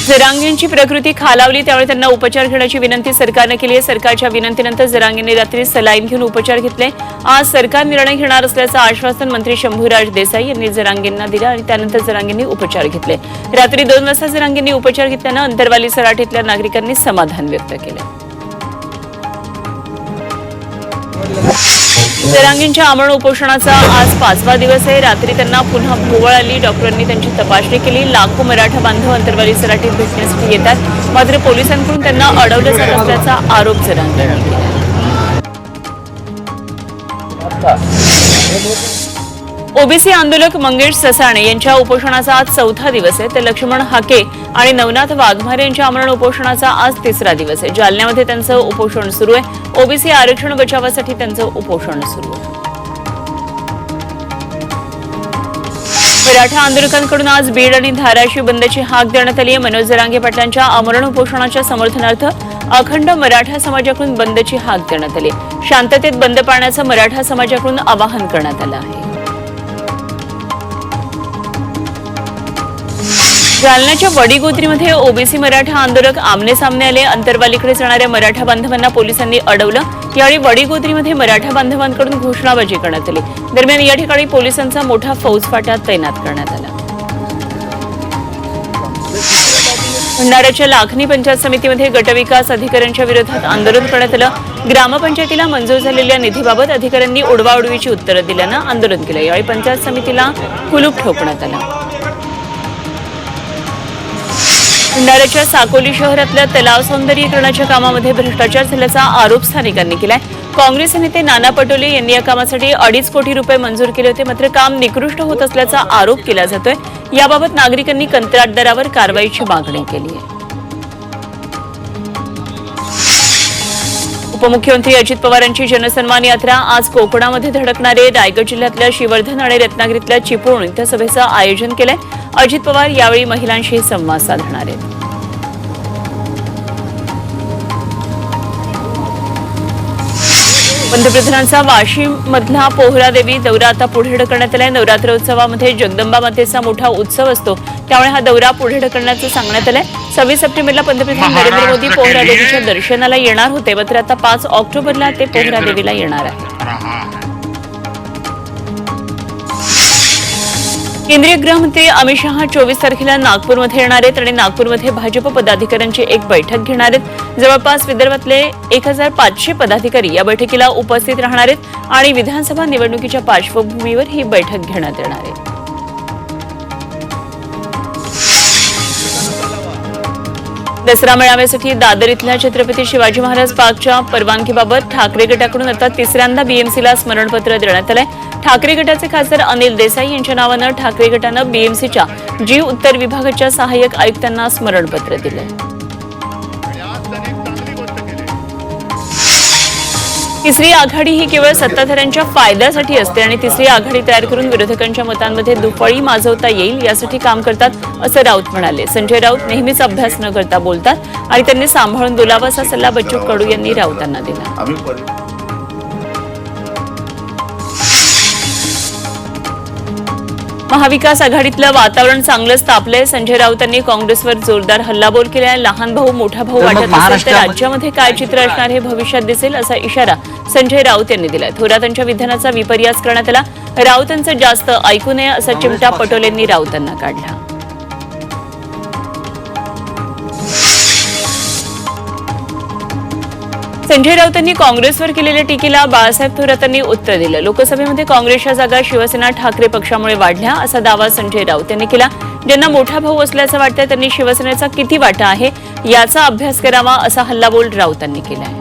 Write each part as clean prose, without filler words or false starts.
जरांगेंची प्रकृती खालावली त्यामुळे त्यांना उपचार घेण्याची विनंती सरकारने केली आहे। सरकारच्या विनंतीनंतर जरांगेंनी रात्री सलाईन घेऊन उपचार घेतले। आज सरकार निर्णय घेणार असल्याचं आश्वासन मंत्री शंभूराज देसाई यांनी जरांगेंना दिलं आणि त्यानंतर जरांगेंनी उपचार घेतले। रात्री 2 वाजता जरांगेंनी उपचार घेतल्यानं अंतरवाली सराटीतल्या नागरिकांनी समाधान व्यक्त केलं। जरांगेंच्या आमरण उपोषणाचा आज 5वा दिवस आहे। रात्री त्यांना पुन्हा भोवळ आली। डॉक्टरांनी त्यांची तपासणी केली। लाखो मराठा बांधव अंतरवाली सराटीत भेटण्यासाठी येतात, मात्र पोलिसांकडून त्यांना अडवलं जात असल्याचा आरोप जरांगेंनी केला। ओबीसी आंदोलक मंगेश ससाणे यांच्या उपोषणाचा आज 4था दिवस आहे, तर लक्ष्मण हाके आणि नवनाथ वाघमारे यांच्या आमरण उपोषणाचा आज 3रा दिवस आहे। जालन्यामध्ये त्यांचं उपोषण सुरू आहे। ओबीसी आरक्षण बचावासाठी त्यांचं उपोषण सुरू आहे। मराठा आंदोलकांकडून आज बीड आणि धाराशिव बंदची हाक देण्यात आली आहे। मनोज जरांगे पाटलांच्या आमरण उपोषणाच्या समर्थनार्थ अखंड मराठा समाजाकडून बंदची हाक देण्यात आली। शांततेत बंद पाळण्याचं मराठा समाजाकडून आवाहन करण्यात आलं आहे। जालन्याच्या वडीगोद्रीमध्ये ओबीसी मराठा आंदोलक आमने सामने आले। अंतरवालीकडे जाणाऱ्या मराठा बांधवांना पोलिसांनी अडवलं। यावेळी वडीगोद्रीमध्ये मराठा बांधवांकडून घोषणाबाजी करण्यात आली। दरम्यान या ठिकाणी पोलिसांचा मोठा फौजफाटा तैनात करण्यात आला। भंडाऱ्याच्या लाखनी पंचायत समितीमध्ये गटविकास अधिकाऱ्यांच्या विरोधात आंदोलन करण्यात आलं। ग्रामपंचायतीला मंजूर झालेल्या निधीबाबत अधिकाऱ्यांनी उडवाउडवीची उत्तरं दिल्यानं आंदोलन केलं। यावेळी पंचायत समितीला कुलूप ठोकण्यात आलं। भंडाऱ्याच्या साकोली शहरातल्या तलाव सौंदर्यीकरणाच्या कामामध्ये भ्रष्टाचार झाल्याचा आरोप स्थानिकांनी केलाय। काँग्रेस नेते नाना पटोले यांनी या कामासाठी 2.5 कोटी रुपये मंजूर केले होते, मात्र काम निकृष्ट होत असल्याचा आरोप केला जातोय। याबाबत नागरिकांनी कंत्राटदारावर कारवाईची मागणी केली आहे। उपमुख्यमंत्री अजित पवारांची जनसन्मान यात्रा आज कोकणामध्ये धडकणारे रायगड जिल्ह्यातल्या श्रीवर्धन आणि रत्नागिरीतल्या चिपळूण इथं सभेचं आयोजन केलंय। अजित पवार यावेळी महिलांशी संवाद साधणार आहेत। पंतप्रधानांचा वाशिममधला पोहरादेवी दौरा आता पुढे ढकलण्यात आलाय। नवरात्र उत्सवामध्ये जगदंबा मातेचा मोठा उत्सव असतो, त्यामुळे हा दौरा पुढे ढकलण्याचं सांगण्यात आलंय। 26 सप्टेंबरला पंतप्रधान नरेंद्र मोदी पोहरादेवीच्या दर्शनाला येणार होते, मात्र आता 5 ऑक्टोबरला ते पोहरादेवीला येणार आहेत। केंद्रीय गृहमंत्री अमित शहा 24 तारखेला नागपूरमध्ये येणार आहेत आणि नागपूरमध्ये भाजप पदाधिकाऱ्यांची एक बैठक घेणार आहेत। जवळपास विदर्भातले 1500 पदाधिकारी या बैठकीला उपस्थित राहणार आहेत आणि विधानसभा निवडणुकीच्या पार्श्वभूमीवर ही बैठक घेण्यात येणार आहे। दसरा मेळाव्यासाठी दादर इथल्या छत्रपती शिवाजी महाराज पार्कच्या परवानगीबाबत ठाकरे गटाकडून आता 3ऱ्यांदा बीएमसीला स्मरणपत्र देण्यात आलंय। ठाकरे गटाचे खासदार अनिल देसाई यांच्या नावानं ठाकरे गटानं बीएमसीच्या जी उत्तर विभागाच्या सहाय्यक आयुक्तांना स्मरणपत्र दिलंय। तिसरी आघाडी ही केवळ सत्ताधाऱ्यांच्या फायद्यासाठी असते आणि तिसरी आघाडी तयार करून विरोधकांच्या मतांमध्ये दुफळी माजवता येईल यासाठी काम करतात असं राऊत म्हणाले। संजय राऊत नेहमीच अभ्यास न करता बोलतात आणि त्यांनी सांभाळून बोलावं असा सल्ला बच्चू कडू यांनी राऊतांना दिला। महाविकास आघाडीतलं वातावरण चांगलंच तापलंय। संजय राऊतांनी काँग्रेसवर जोरदार हल्लाबोल केलाय। लहान भाऊ मोठा भाऊ वाटत असेल तर राज्यामध्ये काय चित्र असणार हे भविष्यात दिसेल असा इशारा संजय राऊत यांनी दिलाय। थोरातांच्या विधानाचा विपर्यास करण्यात आला। राऊतांचं जास्त ऐकू नये असा चिमटा पटोलेंनी राऊतांना काढला। संजय राऊतांनी काँग्रेसवर केलेल्या टीकेला बाळासाहेब थोरातांनी उत्तर दिलं। लोकसभेमध्ये काँग्रेसच्या जागा शिवसेना ठाकरे पक्षामुळे वाढल्या असा दावा संजय राऊत यांनी केला। ज्यांना मोठा भाऊ असल्याचं वाटतंय त्यांनी शिवसेनेचा किती वाटा आहे याचा अभ्यास करावा असा हल्लाबोल राऊतांनी केलाय।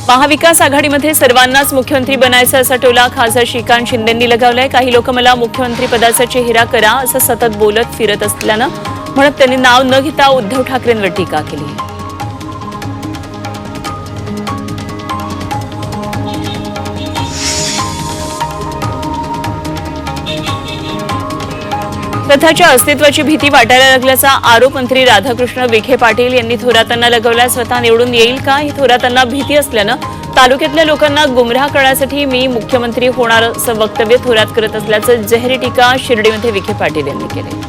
महाविकास आघाडीमध्ये सर्वांनाच मुख्यमंत्री बनायचं असा टोला खासदार श्रीकांत शिंदेंनी लगावलाय। काही लोक मला मुख्यमंत्री पदाचा चेहरा करा असं सतत बोलत फिरत असल्यानं म्हणत त्यांनी नाव न घेता उद्धव ठाकरेंवर टीका केली। स्वतःच्या अस्तित्वाची भीती वाटायला लागल्याचा आरोप मंत्री राधाकृष्ण विखे पाटील यांनी थोरातांना लगावला। स्वतः निवडून येईल का ही थोरातांना भीती असल्यानं तालुक्यातल्या लोकांना गुमराह करण्यासाठी मी मुख्यमंत्री होणार असं वक्तव्य थोरात करत असल्याचं जाहीर टीका शिर्डीमध्ये विखे पाटील यांनी केली.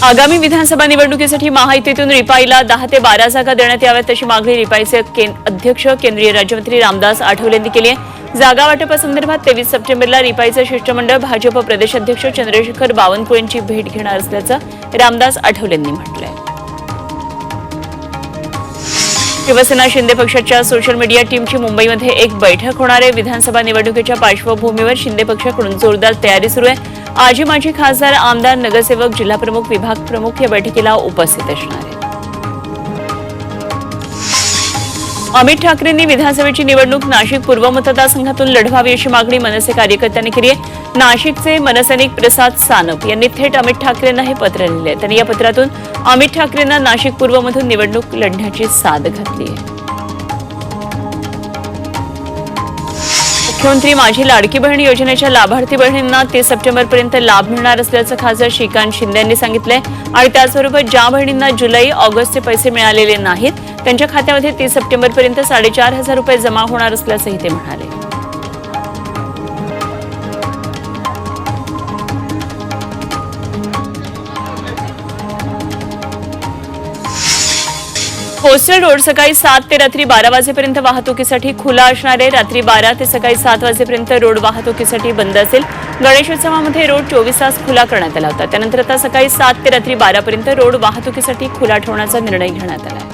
आगामी विधानसभा निवडणुकीसाठी महायुतीतून रिपाईला 10 ते 12 जागा देण्यात याव्यात अशी मागणी रिपाईचे अध्यक्ष केंद्रीय राज्यमंत्री रामदास आठवले यांनी केली आहे. जागा वाटपासंदर्भात 23 सप्टेंबरला रिपाईचे शिष्टमंडळ भाजप प्रदेशाध्यक्ष चंद्रशेखर बावनकुळे यांची भेट घेणार असल्याचं रामदास आठवले यांनी म्हटलंय. शिवसेना शिंदे पक्षाच्या सोशल मीडिया टीमची मुंबईमध्ये एक बैठक होणार आहे. विधानसभा निवडणुकीच्या पार्श्वभूमीवर शिंदे पक्षाकडून जोरदार तयारी सुरू आहे. आजी माजी खासदार, आमदार, नगरसेवक, जिल्हाप्रमुख, विभाग प्रमुख या बैठकीला उपस्थित असणार आहेत. अमित ठाकरेंनी विधानसभेची निवडणूक नाशिक पूर्व मतदारसंघातून लढवावी अशी मागणी मनसे कार्यकर्त्यांनी केली आहे. नाशिकचे मनसैनिक प्रसाद सानप यांनी थेट अमित ठाकरेंना हे पत्र लिहिले आहे. त्यांनी या पत्रातून अमित ठाकरेंना नाशिक पूर्वमधून निवडणूक लढण्याची साद घातली आहे. मुख्यमंत्री माझी लाडकी बहीण योजनेच्या लाभार्थी बहिणींना 30 सप्टेंबरपर्यंत लाभ मिळणार असल्याचं खासदार श्रीकांत शिंदे यांनी सांगितलंय. आणि त्याचबरोबर ज्या बहिणींना जुलै ऑगस्टचे पैसे मिळालेले नाहीत त्यांच्या खात्यामध्ये 30 सप्टेंबरपर्यंत 4,500 रुपये जमा होणार असल्याचंही ते म्हणाले. कोस्टल रोड सकाळी 7 ते रात्री 12 वाजेपर्यंत वाहतुकीसाठी खुला असणार आहे. रात्री 12 ते सकाळी 7 वाजेपर्यंत रोड वाहतुकीसाठी बंद असेल. गणेशोत्सवामध्ये रोड 24 तास खुला करण्यात आला होता. त्यानंतर आता सकाळी 7 ते रात्री 12 पर्यंत रोड वाहतुकीसाठी खुला ठेवण्याचा निर्णय घेण्यात आला आहे.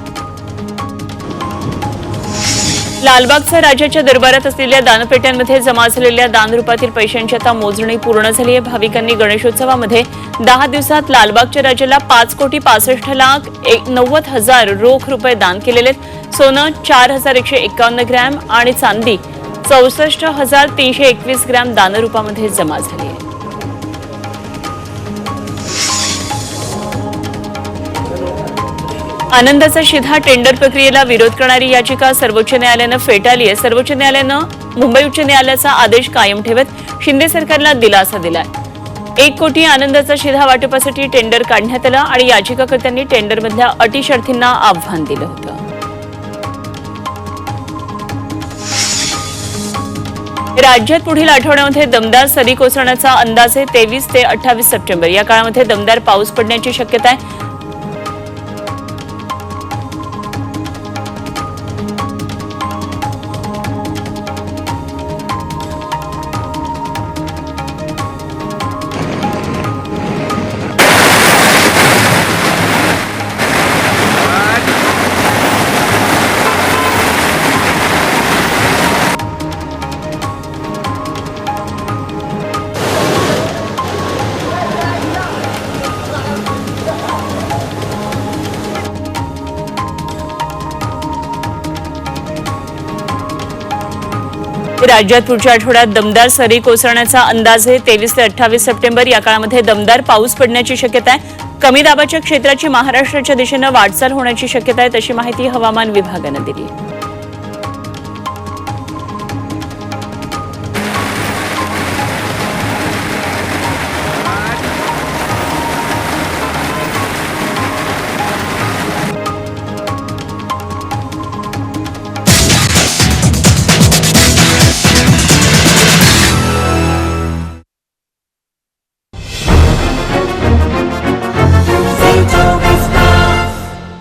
लालबागचा राज्याच्या दरबारात असलेल्या दानपेट्यांमध्ये जमा झालेल्या दानरूपातील पैशांची आता मोजणी पूर्ण झाली आहे. भाविकांनी गणेशोत्सवामध्ये 10 दिवसात लालबागच्या राजाला 5,65,90,000 रोख रुपये दान केलेले आहेत. सोनं 4,151 ग्रॅम आणि चांदी 64,321 ग्रॅम दानरूपामध्ये जमा झाली आहे. आनंदाचा शिधा टेंडर प्रक्रियेला विरोध करणारी याचिका सर्वोच्च न्यायालयानं फेटाळली आहे. सर्वोच्च न्यायालयानं मुंबई उच्च न्यायालयाचा आदेश कायम ठेवत शिंदे सरकारला दिलासा दिलाय. 1 कोटी आनंदाचा शिधा वाटपासाठी टेंडर काढण्यात आलं आणि याचिकाकर्त्यांनी टेंडरमधल्या अटी शर्थींना आव्हान दिलं होतं. राज्यात पुढील आठवड्यामध्ये दमदार सरी कोसळण्याचा अंदाज आहे. 23 ते 28 सप्टेंबर या काळामध्ये दमदार पाऊस पडण्याची शक्यता आहे. राज्यात पुढच्या आठवड्यात दमदार सरी कोसळण्याचा अंदाज आहे. 23 ते 28 सप्टेंबर या काळामध्ये दमदार पाऊस पडण्याची शक्यता आहे. कमी दाबाच्या क्षेत्राची महाराष्ट्राच्या दिशेनं वाटचाल होण्याची शक्यता आहे, अशी माहिती हवामान विभागानं दिली आहे.